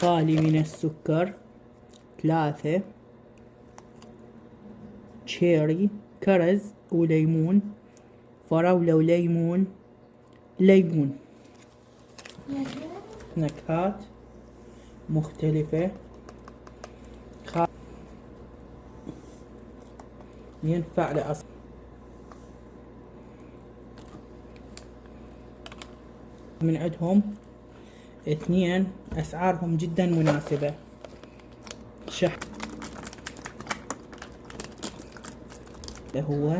خالي من السكر. 3 تشيري كرز وليمون، فراولة وليمون، ليمون. نكهات مختلفة ينفع لأصل من عندهم 2 أسعارهم جدا مناسبة. اللي هو